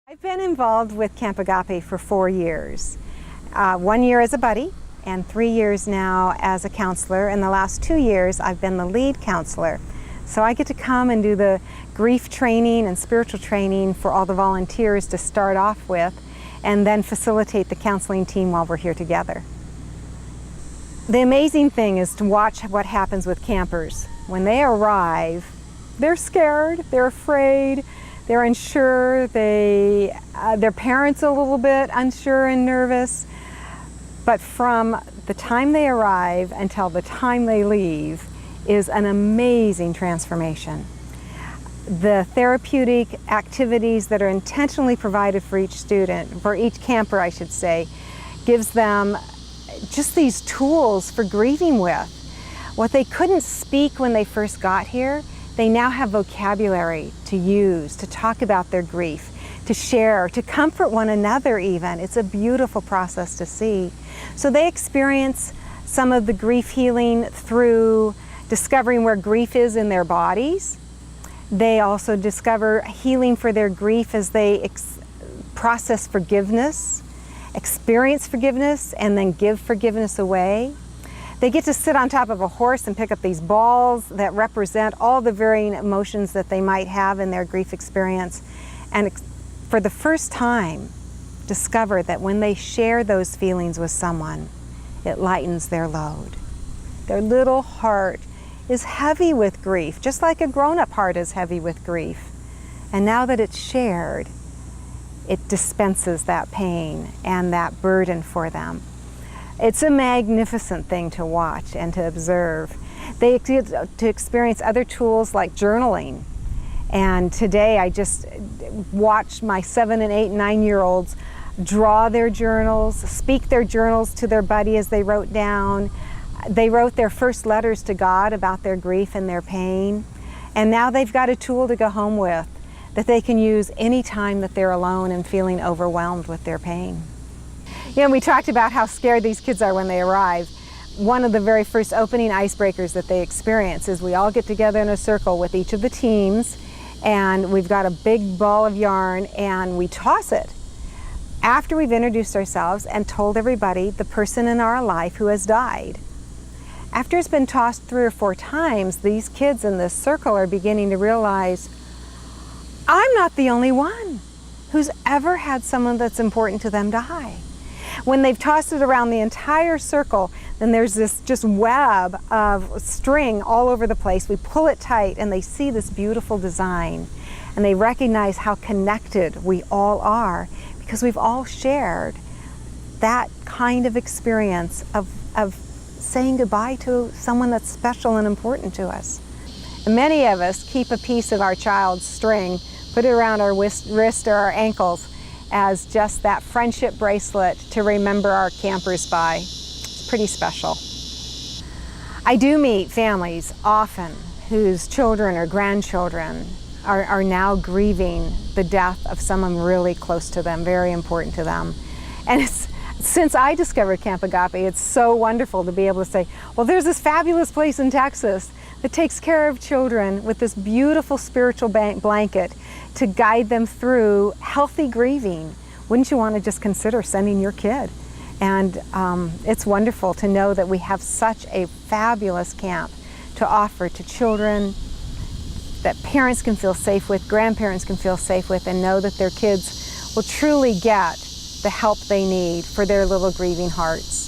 I've been involved with Camp Agape for 4 years. 1 year as a buddy and 3 years now as a counselor. In the last 2 years, I've been the lead counselor. So I get to come and do the grief training and spiritual training for all the volunteers to start off with, and then facilitate the counseling team while we're here together. The amazing thing is to watch what happens with campers. When they arrive, they're scared, they're afraid, they're unsure, their parents a little bit unsure and nervous. But from the time they arrive until the time they leave is an amazing transformation. The therapeutic activities that are intentionally provided for each student, for each camper I should say, gives them just these tools for grieving with. What they couldn't speak when they first got here, they now have vocabulary to use, to talk about their grief, to share, to comfort one another even. It's a beautiful process to see. So they experience some of the grief healing through discovering where grief is in their bodies. They also discover healing for their grief as they process forgiveness, experience forgiveness, and then give forgiveness away. They get to sit on top of a horse and pick up these balls that represent all the varying emotions that they might have in their grief experience, and for the first time discover that when they share those feelings with someone, it lightens their load. Their little heart is heavy with grief, just like a grown-up heart is heavy with grief. And now that it's shared, it dispenses that pain and that burden for them. It's a magnificent thing to watch and to observe. They get to experience other tools like journaling. And today I just watched my 7 and 8 and 9-year-olds draw their journals, speak their journals to their buddy as they wrote down. They wrote their first letters to God about their grief and their pain. And now they've got a tool to go home with that they can use any time that they're alone and feeling overwhelmed with their pain. You know, we talked about how scared these kids are when they arrive. One of the very first opening icebreakers that they experience is we all get together in a circle with each of the teams, and we've got a big ball of yarn and we toss it after we've introduced ourselves and told everybody the person in our life who has died. After it's been tossed 3 or 4 times, these kids in this circle are beginning to realize, I'm not the only one who's ever had someone that's important to them die. When they've tossed it around the entire circle, then there's this just web of string all over the place. We pull it tight and they see this beautiful design, and they recognize how connected we all are because we've all shared that kind of experience of saying goodbye to someone that's special and important to us. And many of us keep a piece of our child's string, put it around our wrist or our ankles as just that friendship bracelet to remember our campers by. It's pretty special. I do meet families often whose children or grandchildren are now grieving the death of someone really close to them, very important to them. And since I discovered Camp Agape, it's so wonderful to be able to say, well, there's this fabulous place in Texas that takes care of children with this beautiful spiritual blanket to guide them through healthy grieving. Wouldn't you want to just consider sending your kid? And it's wonderful to know that we have such a fabulous camp to offer to children that parents can feel safe with, grandparents can feel safe with, and know that their kids will truly get the help they need for their little grieving hearts.